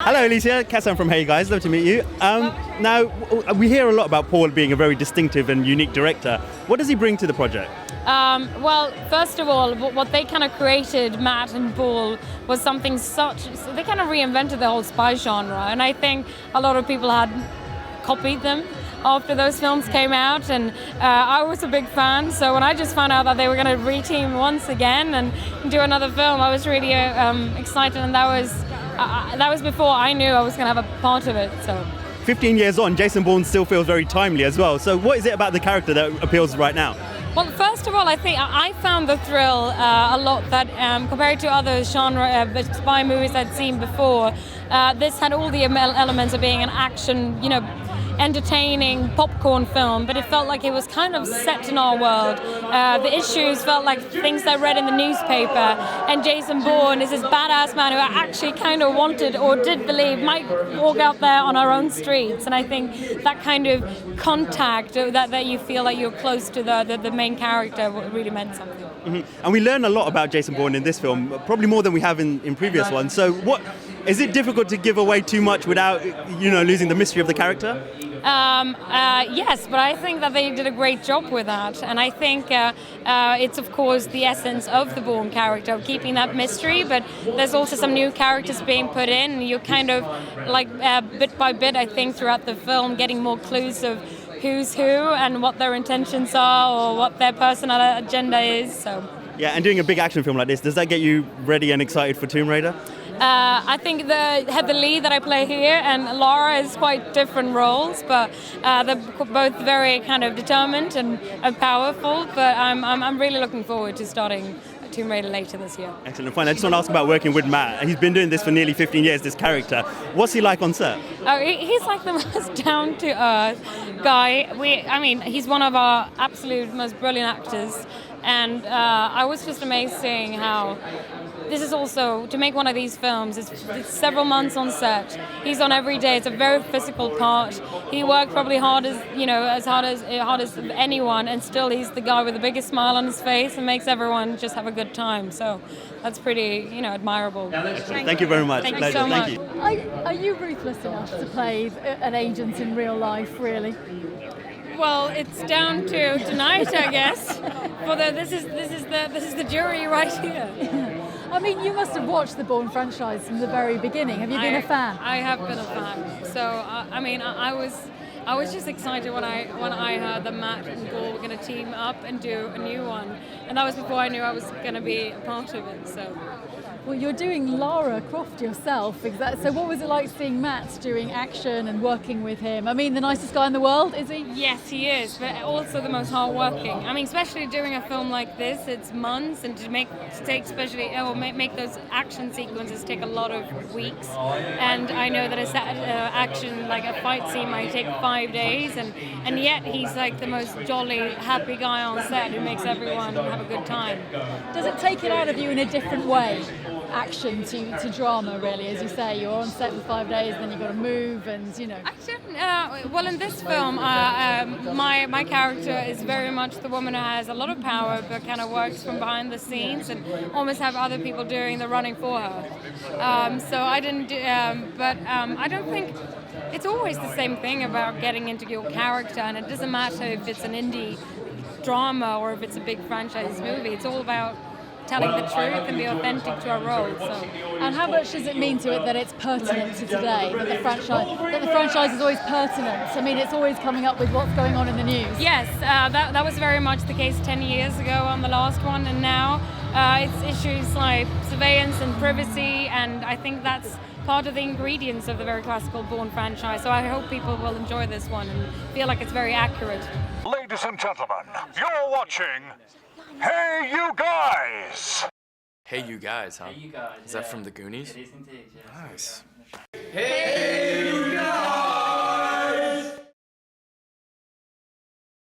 Hello, Alicia. Cassam from HeyUGuys. Love to meet you. Now, we hear a lot about Paul being a very distinctive and unique director. What does he bring to the project? Well, first of all, what they kind of created, Matt and Paul, was something so they kind of reinvented the whole spy genre, and I think a lot of people had copied them after those films came out, and I was a big fan, so when I just found out that they were going to reteam once again and do another film, I was really excited, and that was before I knew I was going to have a part of it. So 15 years on, Jason Bourne still feels very timely as well. So what is it about the character that appeals right now? Well, first of all, I think I found the thrill a lot that compared to other genre spy movies I'd seen before, this had all the elements of being an action, entertaining popcorn film, but it felt like it was kind of set in our world. The issues felt like things I read in the newspaper, and Jason Bourne is this badass man who I actually kind of wanted or did believe might walk out there on our own streets, and I think that kind of contact, that you feel like you're close to the main character, really meant something. Mm-hmm. And we learn a lot about Jason Bourne in this film, probably more than we have in previous ones. So is it difficult to give away too much without losing the mystery of the character? Yes, but I think that they did a great job with that, and I think it's of course the essence of the Bourne character, keeping that mystery, but there's also some new characters being put in, and you're kind of like bit by bit, I think, throughout the film getting more clues of who's who and what their intentions are or what their personal agenda is. So yeah, and doing a big action film like this, does that get you ready and excited for Tomb Raider? I think the lead that I play here and Lara is quite different roles, but they're both very kind of determined and powerful. But I'm really looking forward to starting Tomb Raider later this year. Excellent, fine. I just want to ask about working with Matt. He's been doing this for nearly 15 years, this character. What's he like on set? Oh, he's like the most down-to-earth guy. He's one of our absolute most brilliant actors, and I was just amazed seeing how this is also, to make one of these films, it's several months on set. He's on every day. It's a very physical part. He worked probably hard as hard as anyone, and still he's the guy with the biggest smile on his face and makes everyone just have a good time. So that's pretty, admirable. Thank you very much. Thank you so much. Are you ruthless enough to play an agent in real life, really? Well, it's down to tonight, I guess. This is the jury right here. I mean, you must have watched the Bourne franchise from the very beginning. Have you been a fan? I have been a fan. So, I was just excited when I heard that Matt and Paul were going to team up and do a new one, and that was before I knew I was going to be a part of it. So. Well, you're doing Lara Croft yourself. So what was it like seeing Matt doing action and working with him? I mean, the nicest guy in the world, is he? Yes, he is, but also the most hardworking. Especially doing a film like this, it's months, and to make those action sequences take a lot of weeks. And I know that action, like a fight scene, might take 5 days, and yet he's like the most jolly, happy guy on set who makes everyone have a good time. Does it take it out of you in a different way? Action to drama, really, as you say, you're on set for 5 days, then you've got to move, and well, in this film, my character is very much the woman who has a lot of power, but kind of works from behind the scenes and almost have other people doing the running for her. So I didn't, but I don't think. It's always the same thing about getting into your character, and it doesn't matter if it's an indie drama or if it's a big franchise movie. It's all about telling the truth and be authentic to our role. So. And how much does it mean to it that it's pertinent to today, that the franchise is always pertinent? I mean, it's always coming up with what's going on in the news. Yes, that was very much the case 10 years ago on the last one, and now it's issues like surveillance and privacy, and I think that's part of the ingredients of the very classical Bourne franchise. So I hope people will enjoy this one and feel like it's very accurate. Ladies and gentlemen, you're watching Hey You Guys! Hey You Guys, huh? Hey You Guys. Is that from the Goonies? It is indeed, yeah. Nice. Hey You Guys!